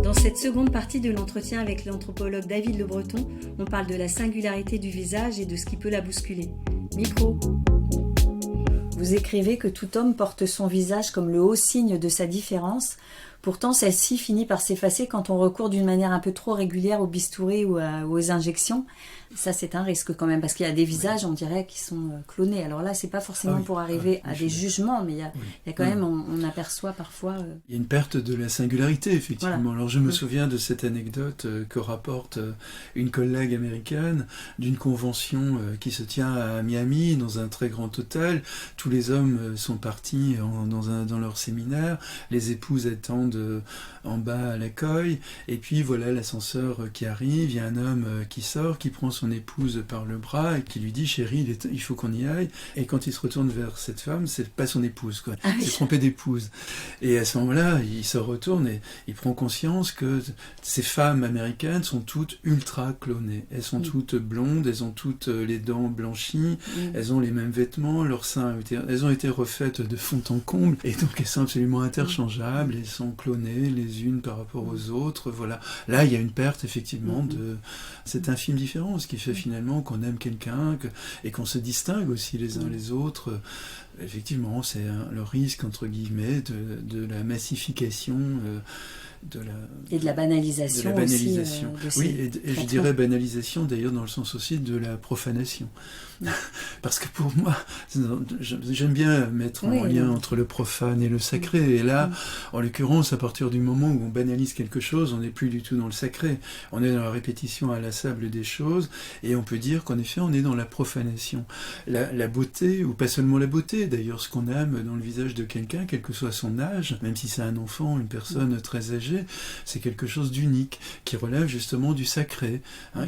Dans cette seconde partie de l'entretien avec l'anthropologue David Le Breton, on parle de la singularité du visage et de ce qui peut la bousculer. Micro. Vous écrivez que tout homme porte son visage comme le haut signe de sa différence. Pourtant, celle-ci finit par s'effacer quand on recourt d'une manière un peu trop régulière au bistouri ou aux injections. Ça, c'est un risque quand même, parce qu'il y a des visages, on dirait, qui sont clonés. Alors là, c'est pas forcément pour arriver à des jugements, mais il y a quand même, on aperçoit parfois... Il y a une perte de la singularité, effectivement. Voilà. Alors je me souviens de cette anecdote que rapporte une collègue américaine d'une convention qui se tient à Miami, dans un très grand hôtel. Tous les hommes sont partis dans leur séminaire, les épouses attendent en bas à l'accueil, et puis voilà l'ascenseur qui arrive, il y a un homme qui sort, qui prend son épouse par le bras et qui lui dit « Chérie, il faut qu'on y aille ». Et quand il se retourne vers cette femme, c'est pas son épouse, quoi. Il s'est trompé d'épouse. Et à ce moment-là, il se retourne et il prend conscience que ces femmes américaines sont toutes ultra clonées. Elles sont toutes blondes, elles ont toutes les dents blanchies, elles ont les mêmes vêtements, leurs seins elles ont été refaites de fond en comble, et donc elles sont absolument interchangeables, elles sont clonées les unes par rapport aux autres. Voilà. Là, il y a une perte, effectivement, de cette infime différence qui fait finalement qu'on aime quelqu'un et qu'on se distingue aussi les uns les autres. Effectivement, c'est le risque, entre guillemets, de la massification et de la banalisation, aussi. Et je dirais banalisation, d'ailleurs, dans le sens aussi de la profanation. Parce que pour moi, j'aime bien mettre en lien entre le profane et le sacré. Et là, en l'occurrence, à partir du moment où on banalise quelque chose, on n'est plus du tout dans le sacré. On est dans la répétition inlassable des choses, et on peut dire qu'en effet, on est dans la profanation. La beauté, ou pas seulement la beauté, d'ailleurs, ce qu'on aime dans le visage de quelqu'un, quel que soit son âge, même si c'est un enfant, une personne très âgée, c'est quelque chose d'unique, qui relève justement du sacré,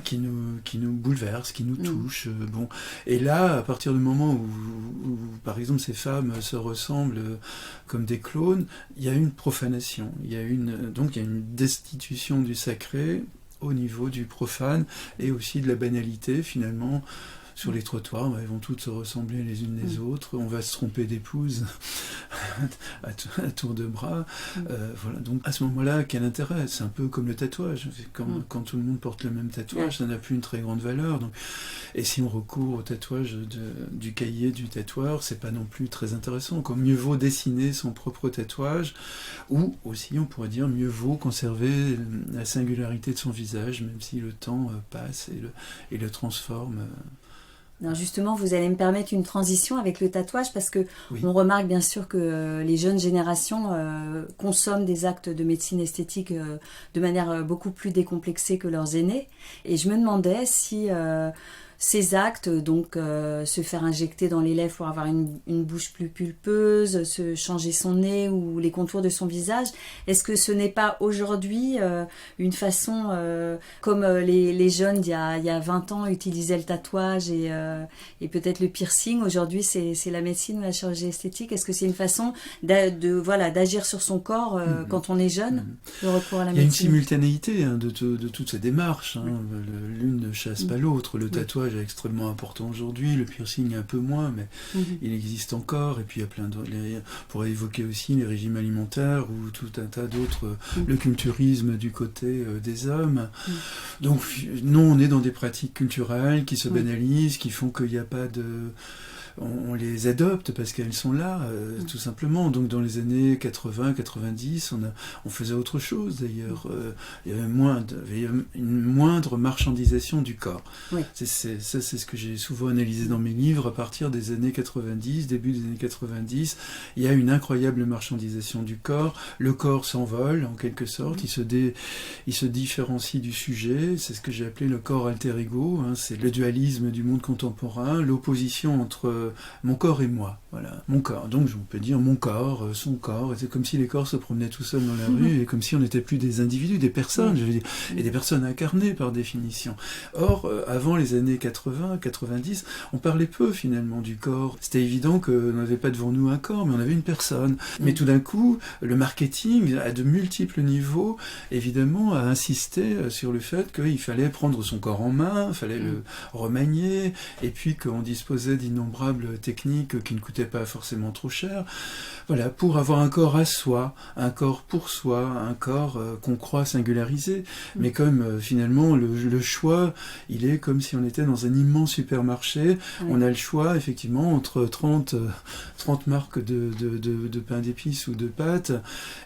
qui nous bouleverse, qui nous touche. Et là, à partir du moment où, par exemple, ces femmes se ressemblent comme des clones, il y a une profanation, donc il y a une destitution du sacré au niveau du profane, et aussi de la banalité, finalement. Sur les trottoirs, elles vont toutes se ressembler les unes les autres, on va se tromper d'épouse à tour de bras. Voilà. Donc à ce moment-là, quel intérêt ? C'est un peu comme le tatouage. Quand tout le monde porte le même tatouage, ça n'a plus une très grande valeur. Donc, et si on recourt au tatouage du cahier du tatoueur, c'est pas non plus très intéressant. Comme mieux vaut dessiner son propre tatouage, ou aussi on pourrait dire mieux vaut conserver la singularité de son visage, même si le temps passe et le transforme. Non, justement, vous allez me permettre une transition avec le tatouage, parce que on remarque bien sûr que les jeunes générations consomment des actes de médecine esthétique de manière beaucoup plus décomplexée que leurs aînés. Et je me demandais si ces actes, donc se faire injecter dans les lèvres pour avoir une bouche plus pulpeuse, se changer son nez ou les contours de son visage, est-ce que ce n'est pas aujourd'hui une façon, comme les jeunes d'il y a 20 ans utilisaient le tatouage et peut-être le piercing, aujourd'hui c'est la médecine ou la chirurgie esthétique, est-ce que c'est une façon d'agir sur son corps quand on est jeune, le recours à la médecine ? Il y a une simultanéité de toutes ces démarches, l'une ne chasse pas l'autre, le tatouage est extrêmement important aujourd'hui, le piercing un peu moins, mais il existe encore, et puis il y a plein d'autres, on pourrait évoquer aussi les régimes alimentaires ou tout un tas d'autres, le culturisme du côté des hommes. Donc non, on est dans des pratiques culturelles qui se banalisent, qui font qu'il n'y a pas de... On les adopte parce qu'elles sont là, tout simplement. Donc dans les années 80, 90, on faisait autre chose d'ailleurs. Il y avait une moindre marchandisation du corps. C'est ce que j'ai souvent analysé dans mes livres. À partir des années 90, début des années 90, il y a une incroyable marchandisation du corps. Le corps s'envole en quelque sorte, il se différencie du sujet. C'est ce que j'ai appelé le corps alter ego. C'est le dualisme du monde contemporain, l'opposition entre mon corps et moi, voilà, mon corps. Donc on peut dire mon corps, son corps, c'est comme si les corps se promenaient tout seuls dans la rue, et comme si on n'était plus des individus, des personnes, je veux dire, et des personnes incarnées par définition. Or, avant les années 80, 90, on parlait peu finalement du corps. C'était évident qu'on n'avait pas devant nous un corps, mais on avait une personne. Mais tout d'un coup, le marketing, à de multiples niveaux, évidemment, a insisté sur le fait qu'il fallait prendre son corps en main, il fallait le remanier, et puis qu'on disposait d'innombrables d'innombrables techniques qui ne coûtaient pas forcément trop cher, voilà, pour avoir un corps à soi, un corps pour soi, un corps qu'on croit singularisé, mais comme finalement le choix, il est comme si on était dans un immense supermarché, on a le choix effectivement entre 30 marques de pain d'épices ou de pâtes,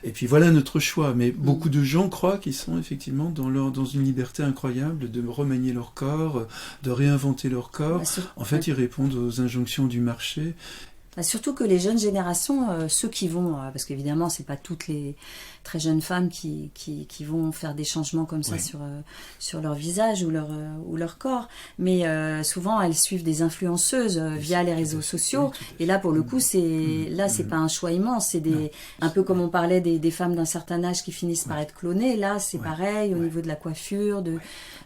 et puis voilà notre choix, mais beaucoup de gens croient qu'ils sont effectivement dans une liberté incroyable de remanier leur corps, de réinventer leur corps. En fait, ils répondent aux injonctions du marché. Surtout que les jeunes générations, ceux qui vont, parce qu'évidemment c'est pas toutes les très jeunes femmes qui vont faire des changements comme ça sur leur visage ou leur corps, mais souvent elles suivent des influenceuses via les réseaux sociaux, et là pour le coup c'est pas un choix immense, c'est un peu comme on parlait des femmes d'un certain âge qui finissent par être clonées, là c'est pareil au niveau de la coiffure,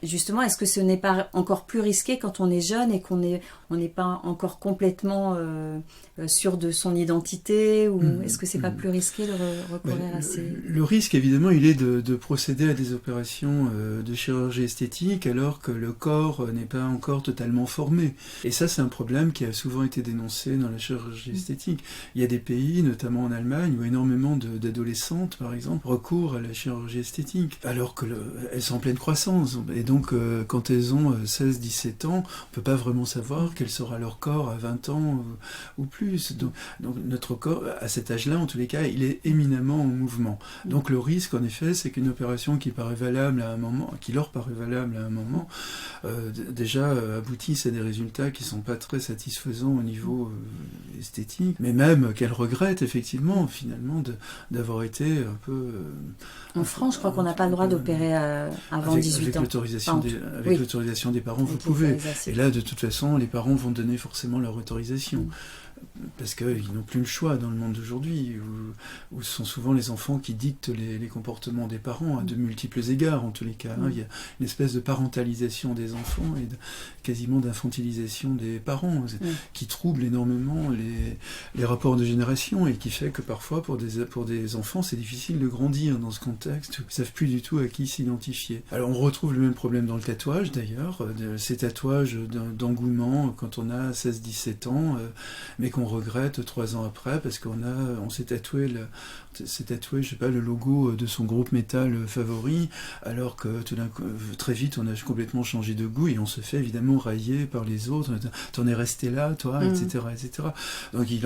justement, est-ce que ce n'est pas encore plus risqué quand on est jeune et qu'on n'est pas encore complètement sûr de son identité, ou est-ce que c'est pas plus risqué de recourir à ces... Le risque, évidemment, il est de procéder à des opérations de chirurgie esthétique alors que le corps n'est pas encore totalement formé. Et ça, c'est un problème qui a souvent été dénoncé dans la chirurgie esthétique. Il y a des pays, notamment en Allemagne, où énormément d'adolescentes, par exemple, recourent à la chirurgie esthétique, alors qu'elles sont en pleine croissance. Et donc, quand elles ont 16-17 ans, on ne peut pas vraiment savoir quel sera leur corps à 20 ans ou plus. Donc notre corps, à cet âge-là, en tous les cas, il est éminemment en mouvement. Donc le risque, en effet, c'est qu'une opération qui leur paraît valable à un moment, déjà aboutisse à des résultats qui ne sont pas très satisfaisants au niveau esthétique, mais même qu'elles regrettent effectivement, finalement, d'avoir été un peu... En France, je crois qu'on n'a pas le droit d'opérer avant 18 ans. Avec l'autorisation des parents, vous pouvez. Et là, de toute façon, les parents vont donner forcément leur autorisation. Parce qu'ils n'ont plus le choix dans le monde d'aujourd'hui, où ce sont souvent les enfants qui dictent les comportements des parents, à de multiples égards en tous les cas. Il y a une espèce de parentalisation des enfants et quasiment d'infantilisation des parents qui trouble énormément les rapports de génération et qui fait que parfois pour des enfants c'est difficile de grandir dans ce contexte, ils ne savent plus du tout à qui s'identifier. Alors on retrouve le même problème dans le tatouage d'ailleurs, ces tatouages d'engouement quand on a 16-17 ans, mais qu'on regrette 3 ans après parce qu'on s'est tatoué je sais pas, le logo de son groupe métal favori, alors que tout d'un coup, très vite on a complètement changé de goût et on se fait évidemment railler par les autres. T'en es resté là, toi, etc., etc. Donc il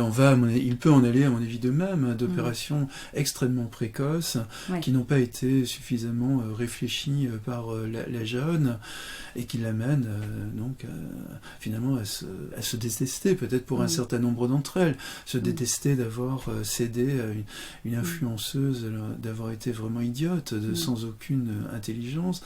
peut en aller à mon avis de même, d'opérations extrêmement précoces qui n'ont pas été suffisamment réfléchies par la jeune et qui l'amènent donc finalement à se détester peut-être pour un certain nombre d'entre elles, se détester d'avoir cédé à une influenceuse, d'avoir été vraiment idiote, sans aucune intelligence,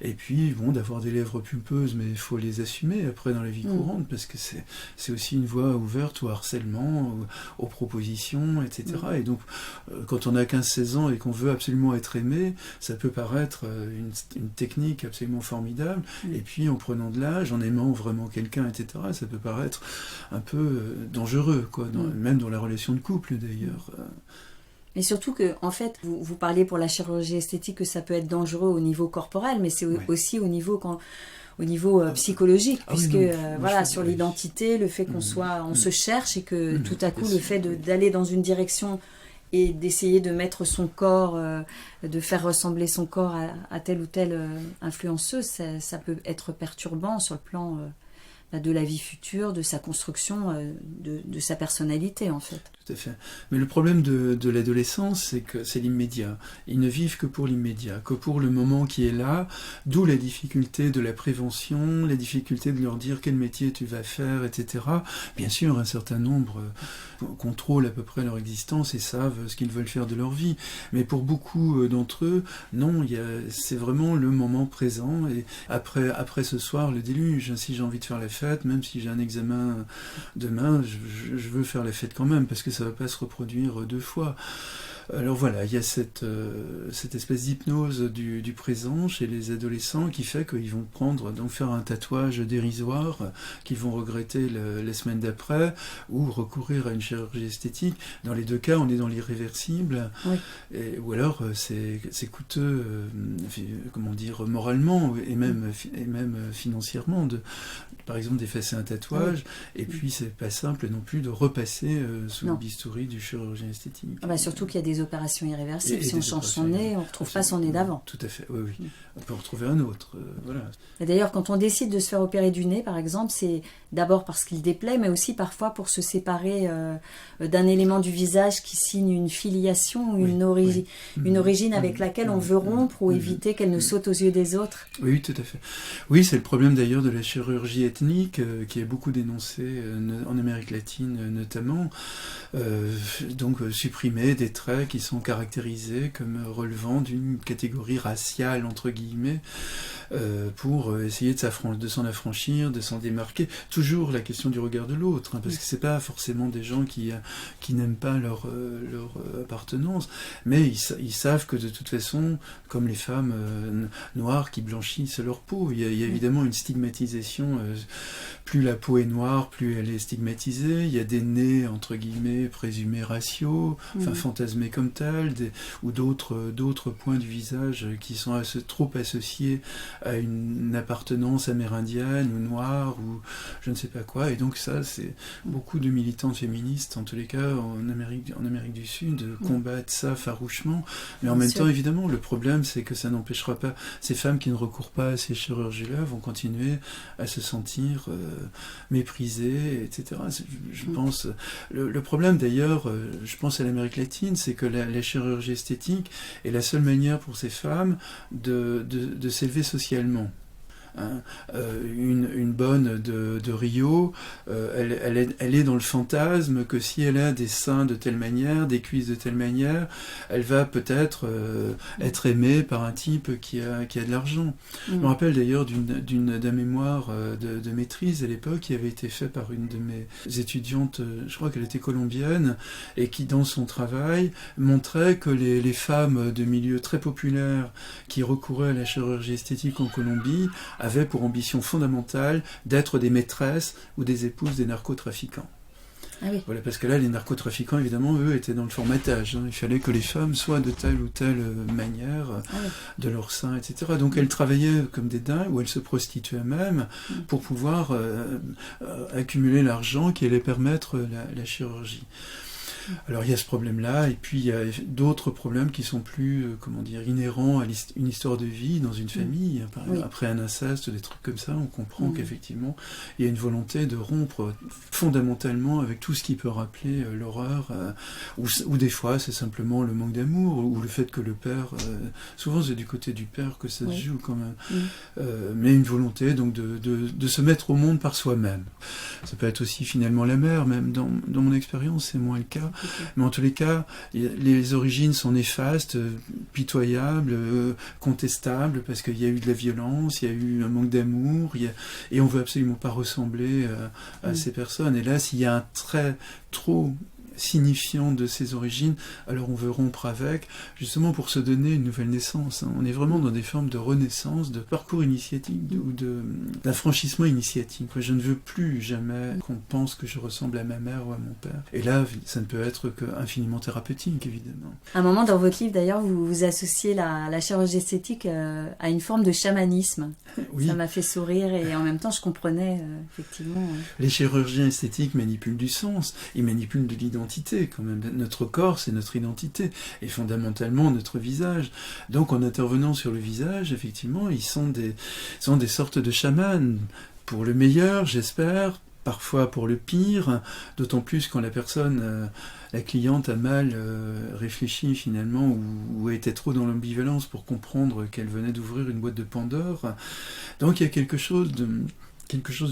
et puis d'avoir des lèvres pulpeuses, mais il faut les assumer après dans la vie courante, parce que c'est aussi une voie ouverte au harcèlement, aux propositions, etc. Et donc, quand on a 15-16 ans et qu'on veut absolument être aimé, ça peut paraître une technique absolument formidable, et puis en prenant de l'âge, en aimant vraiment quelqu'un, etc., ça peut paraître un peu dangereux, quoi, même dans la relation de couple d'ailleurs. Mais surtout que, en fait, vous parlez pour la chirurgie esthétique que ça peut être dangereux au niveau corporel, mais c'est aussi au niveau psychologique, puisque sur l'identité, le fait qu'on on se cherche et que tout à coup le fait d'aller dans une direction et d'essayer de mettre son corps, de faire ressembler son corps à telle ou telle influenceuse, ça peut être perturbant sur le plan de la vie future, de sa construction, de sa personnalité en fait. Tout à fait. Mais le problème de l'adolescence, c'est que c'est l'immédiat. Ils ne vivent que pour l'immédiat, que pour le moment qui est là, d'où la difficulté de la prévention, la difficulté de leur dire quel métier tu vas faire, etc. Bien sûr, un certain nombre contrôlent à peu près leur existence et savent ce qu'ils veulent faire de leur vie. Mais pour beaucoup d'entre eux, non, c'est vraiment le moment présent. Et après ce soir, le déluge. Si j'ai envie de faire la fête, même si j'ai un examen demain, je veux faire la fête quand même, parce que ça ne va pas se reproduire 2 fois. Alors voilà, il y a cette espèce d'hypnose du présent chez les adolescents qui fait qu'ils vont faire un tatouage dérisoire qu'ils vont regretter les semaines d'après, ou recourir à une chirurgie esthétique. Dans les deux cas, on est dans l'irréversible, ou alors c'est coûteux, moralement et même financièrement, par exemple d'effacer un tatouage, et puis c'est pas simple non plus de repasser sous le bistouri du chirurgien esthétique. Surtout qu'il y a des opérations irréversibles. Si on change son nez, on ne retrouve pas son nez d'avant. Tout à fait, oui. On peut en retrouver un autre. Voilà. Et d'ailleurs, quand on décide de se faire opérer du nez, par exemple, c'est d'abord parce qu'il déplaît, mais aussi parfois pour se séparer d'un élément du visage qui signe une filiation ou une origine avec laquelle on veut rompre ou éviter qu'elle ne saute aux yeux des autres. Oui, tout à fait. Oui, c'est le problème d'ailleurs de la chirurgie ethnique qui est beaucoup dénoncée en Amérique latine notamment. Donc supprimer des traits qui sont caractérisés comme relevant d'une catégorie raciale, entre guillemets, pour essayer de s'en affranchir, de s'en démarquer. Toujours la question du regard de l'autre, parce que c'est pas forcément des gens qui n'aiment pas leur appartenance, mais ils savent que de toute façon, comme les femmes noires qui blanchissent leur peau, il y a évidemment une stigmatisation. Plus la peau est noire, plus elle est stigmatisée. Il y a des nez, entre guillemets, présumés raciaux, fantasmés comme tels, ou d'autres points du visage qui sont trop associés à une appartenance amérindienne ou noire, ou je ne sais pas quoi. Et donc ça, c'est beaucoup de militantes féministes, en tous les cas en Amérique du Sud, combattent ça farouchement. Mais en même temps, évidemment, le problème, c'est que ça n'empêchera pas ces femmes qui ne recourent pas à ces chirurgies-là vont continuer à se sentir méprisées, etc. Je pense. Le problème, d'ailleurs, je pense à l'Amérique latine, c'est que la chirurgie esthétique est la seule manière pour ces femmes de s'élever socialement. Une bonne de Rio, elle est dans le fantasme que si elle a des seins de telle manière, des cuisses de telle manière, elle va peut-être être aimée par un type qui a de l'argent. Je me rappelle d'ailleurs d'un mémoire de maîtrise à l'époque qui avait été fait par une de mes étudiantes, je crois qu'elle était colombienne, et qui dans son travail montrait que les femmes de milieux très populaires qui recouraient à la chirurgie esthétique en Colombie avaient pour ambition fondamentale d'être des maîtresses ou des épouses des narcotrafiquants. Ah oui. Voilà, parce que là, les narcotrafiquants, évidemment, eux, étaient dans le formatage. Il fallait que les femmes soient de telle ou telle manière, de leur sein, etc. Donc elles travaillaient comme des dingues, ou elles se prostituaient même, pour pouvoir accumuler l'argent qui allait permettre la chirurgie. Alors il y a ce problème-là, et puis il y a d'autres problèmes qui sont plus, inhérents à une histoire de vie dans une famille. Après un inceste, des trucs comme ça, on comprend qu'effectivement, il y a une volonté de rompre fondamentalement avec tout ce qui peut rappeler l'horreur, ou des fois c'est simplement le manque d'amour, ou le fait que le père, souvent c'est du côté du père que ça se joue quand même, mais une volonté donc de se mettre au monde par soi-même. Ça peut être aussi finalement la mère, même dans mon expérience c'est moins le cas. Mais en tous les cas, les origines sont néfastes, pitoyables, contestables, parce qu'il y a eu de la violence, il y a eu un manque d'amour, et on ne veut absolument pas ressembler à ces personnes. Et là, s'il y a un trait trop signifiant de ses origines, alors on veut rompre avec, justement pour se donner une nouvelle naissance. On est vraiment dans des formes de renaissance, de parcours initiatique ou d'un franchissement initiatique. Je ne veux plus jamais qu'on pense que je ressemble à ma mère ou à mon père. Et là, ça ne peut être qu'infiniment thérapeutique, évidemment. À un moment dans votre livre, d'ailleurs, vous associez la chirurgie esthétique à une forme de chamanisme. Oui. Ça m'a fait sourire et en même temps, je comprenais effectivement. Les chirurgiens esthétiques manipulent du sens, ils manipulent de l'identité. Quand même. Notre corps, c'est notre identité, et fondamentalement notre visage. Donc en intervenant sur le visage, effectivement, ils sont des sortes de chamans, pour le meilleur, j'espère, parfois pour le pire, d'autant plus quand la personne, la cliente a mal réfléchi finalement, ou était trop dans l'ambivalence pour comprendre qu'elle venait d'ouvrir une boîte de Pandore. Donc il y a quelque chose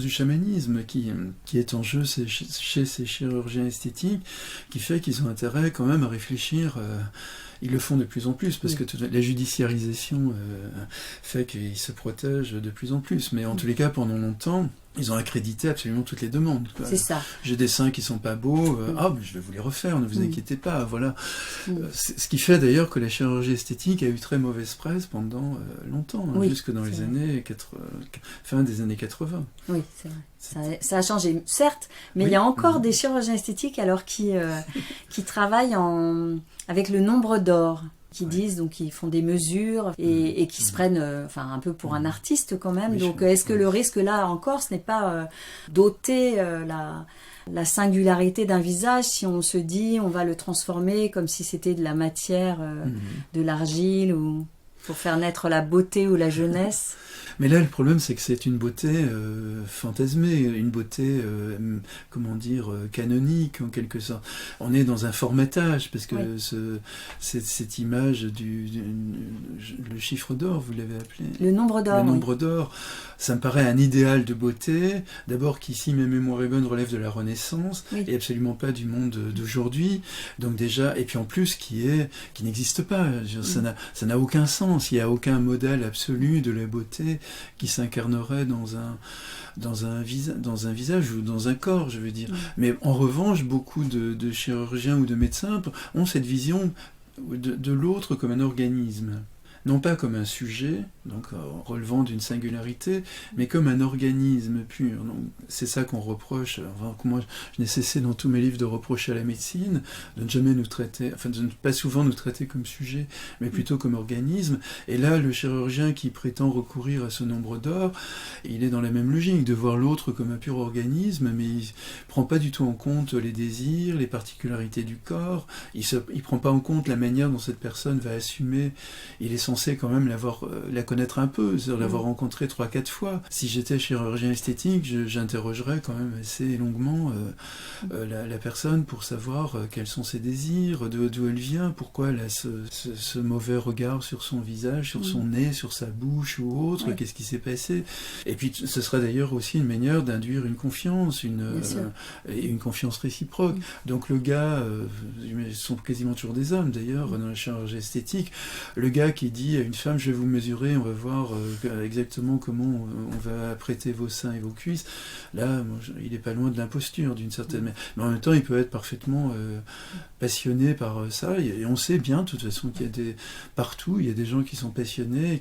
du chamanisme qui est en jeu chez ces chirurgiens esthétiques, qui fait qu'ils ont intérêt quand même à réfléchir. Ils le font de plus en plus, parce que la judiciarisation fait qu'ils se protègent de plus en plus. Mais en tous les cas, pendant longtemps, ils ont accrédité absolument toutes les demandes. Quoi. C'est ça. J'ai des seins qui sont pas beaux, mais je vais vous les refaire, ne vous inquiétez pas. Voilà. Ce qui fait d'ailleurs que la chirurgie esthétique a eu très mauvaise presse pendant longtemps, jusque dans les années fin des années 80. Oui, c'est vrai. Ça a changé, certes, mais il y a encore des chirurgiens esthétiques alors qui travaillent avec le nombre d'or. Qui disent, donc ils font des mesures et qui se prennent un peu pour un artiste quand même. Donc est-ce que le risque là encore, ce n'est pas d'ôter la singularité d'un visage si on se dit on va le transformer comme si c'était de la matière, de l'argile ou pour faire naître la beauté ou la jeunesse? Mais là, le problème, c'est que c'est une beauté fantasmée, une beauté, canonique, en quelque sorte. On est dans un formatage, parce que cette image le chiffre d'or, vous l'avez appelé? Le nombre d'or. Le nombre d'or, ça me paraît un idéal de beauté, d'abord qu'ici, ma mémoire est bonne, relève de la Renaissance, et absolument pas du monde d'aujourd'hui. Donc déjà, et puis en plus, qui n'existe pas. Ça n'a aucun sens, il n'y a aucun modèle absolu de la beauté qui s'incarnerait dans un visage ou dans un corps, je veux dire. Mais en revanche, beaucoup de chirurgiens ou de médecins ont cette vision de l'autre comme un organisme. Non pas comme un sujet, donc relevant d'une singularité, mais comme un organisme pur. Donc, c'est ça qu'on reproche, que moi je n'ai cessé dans tous mes livres de reprocher à la médecine, de ne jamais nous traiter, de ne pas souvent nous traiter comme sujet, mais plutôt comme organisme. Et là, le chirurgien qui prétend recourir à ce nombre d'or, il est dans la même logique, de voir l'autre comme un pur organisme, mais il ne prend pas du tout en compte les désirs, les particularités du corps, il ne prend pas en compte la manière dont cette personne va assumer. Il est censé quand même la connaître un peu, c'est-à-dire l'avoir rencontrée 3-4 fois. Si j'étais chirurgien esthétique, j'interrogerais quand même assez longuement la personne pour savoir quels sont ses désirs, d'où elle vient, pourquoi elle a ce mauvais regard sur son visage, sur son nez, sur sa bouche ou autre, qu'est-ce qui s'est passé. Et puis ce serait d'ailleurs aussi une manière d'induire une confiance, une confiance réciproque. Donc le gars, ce sont quasiment toujours des hommes d'ailleurs dans la chirurgie esthétique, le gars qui dit à une femme, je vais vous mesurer, on va voir exactement comment on va apprêter vos seins et vos cuisses. Là, il n'est pas loin de l'imposture d'une certaine manière. Mais en même temps, il peut être parfaitement passionné par ça. Et on sait bien, de toute façon, qu'il y a partout, il y a des gens qui sont passionnés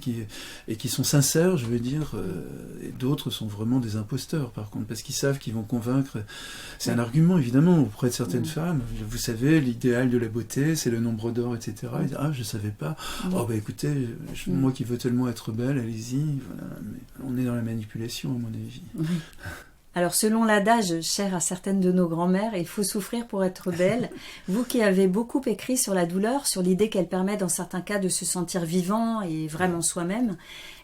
et qui sont sincères, je veux dire, et d'autres sont vraiment des imposteurs, par contre, parce qu'ils savent qu'ils vont convaincre. C'est un argument, évidemment, auprès de certaines femmes. Vous savez, l'idéal de la beauté, c'est le nombre d'or, etc. Ils disent, je ne savais pas. Écoutez, moi qui veux tellement être belle, allez-y. Voilà. Mais on est dans la manipulation, à mon avis. Alors, selon l'adage cher à certaines de nos grand-mères, il faut souffrir pour être belle. Vous qui avez beaucoup écrit sur la douleur, sur l'idée qu'elle permet dans certains cas de se sentir vivant et vraiment soi-même,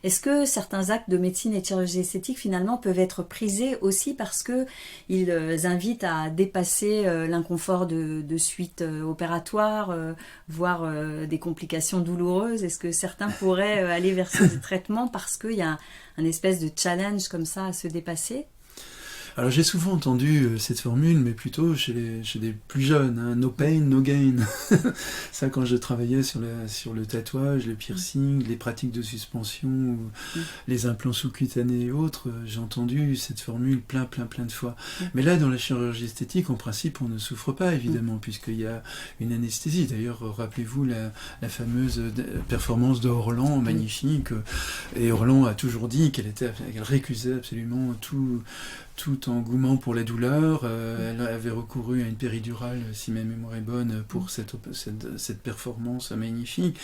est-ce que certains actes de médecine et de chirurgie esthétique finalement peuvent être prisés aussi parce qu'ils invitent à dépasser l'inconfort de suite opératoire, voire des complications douloureuses? Est-ce que certains pourraient aller vers ces traitements parce qu'il y a un espèce de challenge comme ça à se dépasser? Alors j'ai souvent entendu cette formule, mais plutôt chez des plus jeunes, no pain, no gain. Ça, quand je travaillais sur le tatouage, le piercing, les pratiques de suspension, les implants sous-cutanés et autres, j'ai entendu cette formule plein de fois. Mais là, dans la chirurgie esthétique, en principe, on ne souffre pas, évidemment, puisqu'il y a une anesthésie. D'ailleurs, rappelez-vous la fameuse performance de Orlan, magnifique. Et Orlan a toujours dit qu'elle récusait absolument tout engouement pour la douleur. Elle avait recouru à une péridurale, si ma mémoire est bonne, pour cette performance magnifique.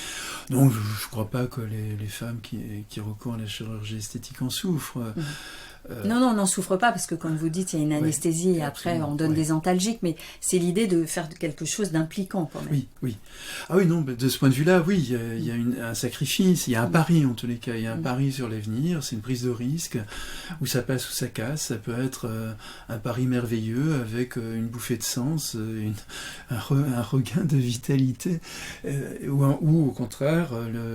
Donc je ne crois pas que les femmes qui recourent à la chirurgie esthétique en souffrent. Non, on n'en souffre pas parce que, comme vous dites, il y a une anesthésie et après on donne des antalgiques, mais c'est l'idée de faire quelque chose d'impliquant quand même. Oui. Ah oui, non, de ce point de vue-là, oui, il y a un sacrifice, il y a un pari en tous les cas, il y a un pari sur l'avenir, c'est une prise de risque, où ça passe ou ça casse, ça peut être un pari merveilleux avec une bouffée de sens, un regain de vitalité, ou au contraire,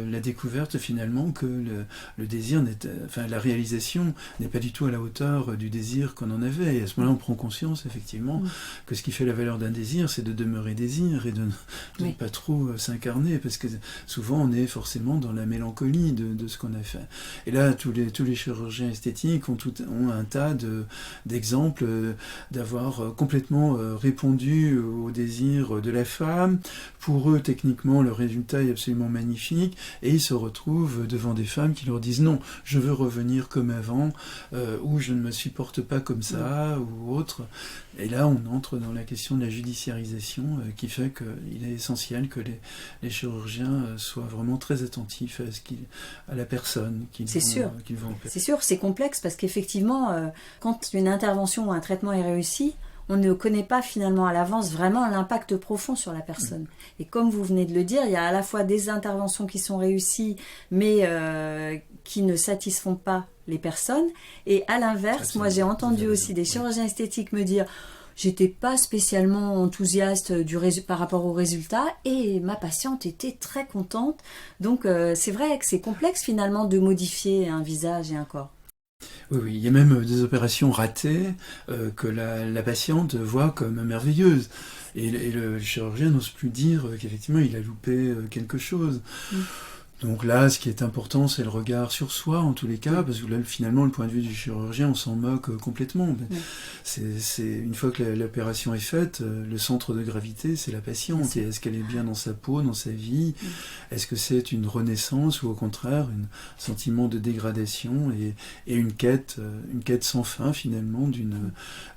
la découverte finalement que le désir, la réalisation n'est pas du tout tout à la hauteur du désir qu'on en avait. Et à ce moment-là, on prend conscience, effectivement, que ce qui fait la valeur d'un désir, c'est de demeurer désir et de ne pas trop s'incarner, parce que souvent, on est forcément dans la mélancolie de ce qu'on a fait. Et là, tous les chirurgiens esthétiques ont un tas d'exemples d'avoir complètement répondu au désir de la femme. Pour eux, techniquement, le résultat est absolument magnifique, et ils se retrouvent devant des femmes qui leur disent non, je veux revenir comme avant, ou je ne me supporte pas comme ça, ou autre. Et là, on entre dans la question de la judiciarisation, qui fait qu'il est essentiel que les chirurgiens soient vraiment très attentifs à la personne qu'ils vont opérer. C'est sûr, c'est complexe, parce qu'effectivement, quand une intervention ou un traitement est réussi, on ne connaît pas finalement à l'avance vraiment l'impact profond sur la personne. Et comme vous venez de le dire, il y a à la fois des interventions qui sont réussies, mais qui ne satisfont pas les personnes. Et à l'inverse, moi j'ai entendu aussi des chirurgiens esthétiques me dire « j'étais pas spécialement enthousiaste par rapport au résultat et ma patiente était très contente ». Donc c'est vrai que c'est complexe finalement de modifier un visage et un corps. Oui, il y a même des opérations ratées que la patiente voit comme merveilleuses. Et le chirurgien n'ose plus dire qu'effectivement il a loupé quelque chose. Donc là, ce qui est important, c'est le regard sur soi, en tous les cas, parce que là, finalement, le point de vue du chirurgien, on s'en moque complètement. C'est une fois que l'opération est faite, le centre de gravité, c'est la patiente. Et est-ce qu'elle est bien dans sa peau, dans sa vie? Est-ce que c'est une renaissance ou au contraire un sentiment de dégradation et une quête sans fin, finalement,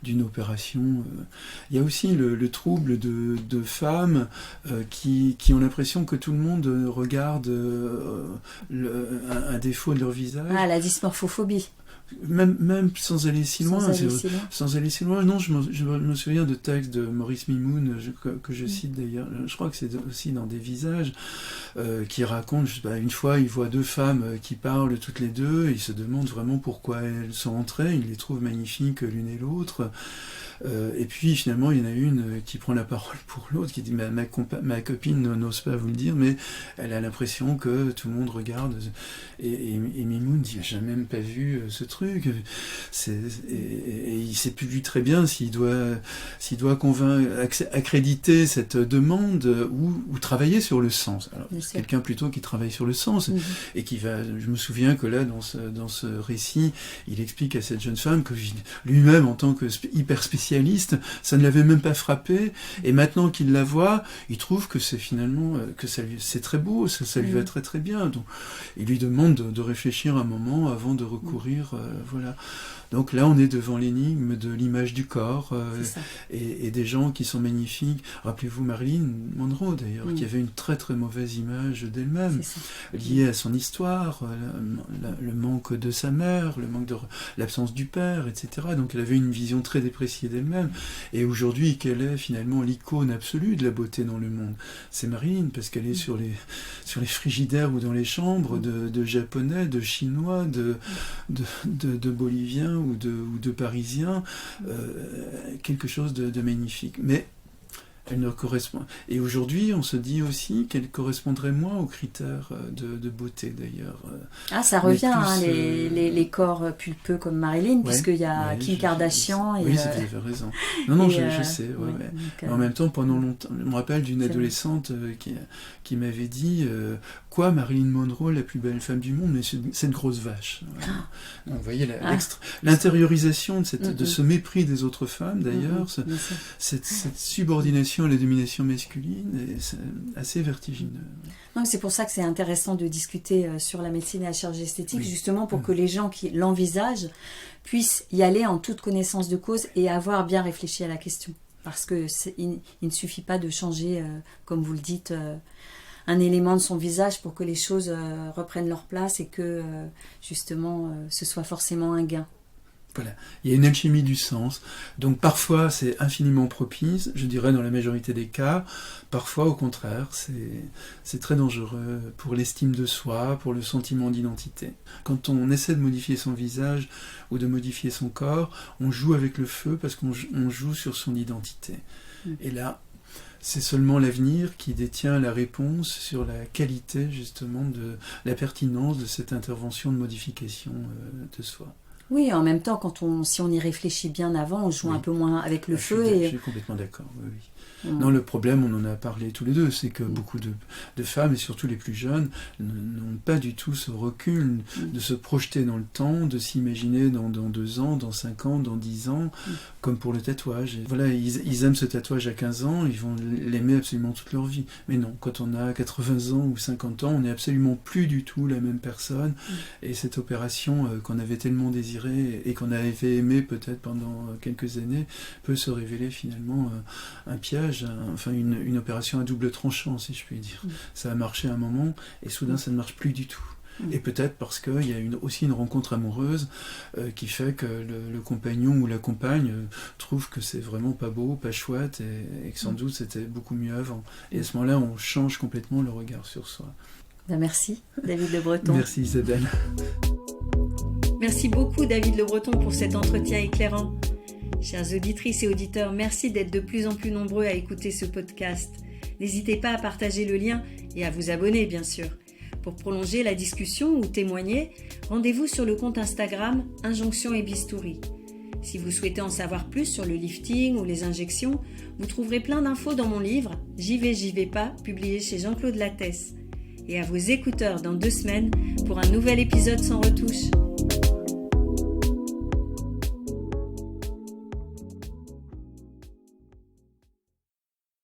d'une opération? Il y a aussi le trouble de femmes qui ont l'impression que tout le monde regarde un défaut de leur visage. Ah, la dysmorphophobie. Même sans aller si loin. Sans aller si loin. Non, je me souviens de textes de Maurice Mimoun, que je cite d'ailleurs, je crois que c'est aussi dans Des visages, qui raconte, une fois, il voit deux femmes qui parlent toutes les deux, et il se demande vraiment pourquoi elles sont entrées, il les trouve magnifiques l'une et l'autre. Et puis finalement il y en a une qui prend la parole pour l'autre, qui dit ma copine n'ose pas vous le dire, mais elle a l'impression que tout le monde regarde, et Mimoun dit j'ai même pas vu ce truc, et il sait plus très bien s'il doit accréditer cette demande ou travailler sur le sens. Alors, c'est quelqu'un plutôt qui travaille sur le sens, et qui va, je me souviens que là dans ce récit, il explique à cette jeune femme que lui-même en tant que hyper spécialiste, ça ne l'avait même pas frappé, et maintenant qu'il la voit, il trouve que c'est finalement c'est très beau, ça lui va très très bien. Donc il lui demande de réfléchir un moment avant de recourir, voilà. Donc là, on est devant l'énigme de l'image du corps et des gens qui sont magnifiques. Rappelez-vous Marilyn Monroe, d'ailleurs, qui avait une très très mauvaise image d'elle-même, liée à son histoire, le manque de sa mère, l'absence du père, etc. Donc elle avait une vision très dépréciée d'elle-même. Et aujourd'hui, quelle est finalement l'icône absolue de la beauté dans le monde? C'est Marilyn, parce qu'elle est sur les frigidaires ou dans les chambres de Japonais, de Chinois, de Boliviens, ou de Parisiens, quelque chose de magnifique. Mais elle ne correspond. Et aujourd'hui, on se dit aussi qu'elle correspondrait moins aux critères de beauté, d'ailleurs. Ah, ça revient, les corps pulpeux comme Marilyn, puisqu'il y a Kim Kardashian. Oui, vous avez raison. Non, je sais. En même temps, pendant longtemps, je me rappelle d'une adolescente qui m'avait dit quoi, Marilyn Monroe, la plus belle femme du monde, mais c'est une grosse vache. Donc, vous voyez l'intériorisation de ce mépris des autres femmes, d'ailleurs, cette subordination à la domination masculine, c'est assez vertigineux. Donc, c'est pour ça que c'est intéressant de discuter sur la médecine et la chirurgie esthétique, justement pour que les gens qui l'envisagent puissent y aller en toute connaissance de cause et avoir bien réfléchi à la question. Parce qu'il ne suffit pas de changer, comme vous le dites, un élément de son visage pour que les choses reprennent leur place et que, justement, ce soit forcément un gain. Voilà, il y a une alchimie du sens. Donc parfois c'est infiniment propice, je dirais dans la majorité des cas. Parfois au contraire, c'est très dangereux pour l'estime de soi, pour le sentiment d'identité. Quand on essaie de modifier son visage ou de modifier son corps, on joue avec le feu parce qu'on joue sur son identité. Et là, c'est seulement l'avenir qui détient la réponse sur la qualité justement de la pertinence de cette intervention de modification de soi. Oui, en même temps, si on y réfléchit bien avant, on joue un peu moins avec le feu. Je suis complètement d'accord, oui. Non, le problème, on en a parlé tous les deux, c'est que beaucoup de femmes, et surtout les plus jeunes, n'ont pas du tout ce recul de se projeter dans le temps, de s'imaginer dans 2 ans, dans 5 ans, dans 10 ans, comme pour le tatouage. Et voilà, ils aiment ce tatouage à 15 ans, ils vont l'aimer absolument toute leur vie. Mais non, quand on a 80 ans ou 50 ans, on n'est absolument plus du tout la même personne. Et cette opération qu'on avait tellement désirée et qu'on avait aimée peut-être pendant quelques années, peut se révéler finalement un piège. Enfin une opération à double tranchant, si je puis dire. Ça a marché un moment et soudain ça ne marche plus du tout. Et peut-être parce qu'il y a aussi une rencontre amoureuse qui fait que le compagnon ou la compagne trouve que c'est vraiment pas beau, pas chouette et que sans doute c'était beaucoup mieux avant. Et à ce moment-là, on change complètement le regard sur soi. Merci David Le Breton. Merci Isabelle. Merci beaucoup David Le Breton pour cet entretien éclairant. Chères auditrices et auditeurs, merci d'être de plus en plus nombreux à écouter ce podcast. N'hésitez pas à partager le lien et à vous abonner, bien sûr. Pour prolonger la discussion ou témoigner, rendez-vous sur le compte Instagram Injonction et Bistouri. Si vous souhaitez en savoir plus sur le lifting ou les injections, vous trouverez plein d'infos dans mon livre « J'y vais pas » publié chez Jean-Claude Lattès. Et à vos écouteurs dans 2 semaines pour un nouvel épisode sans retouche.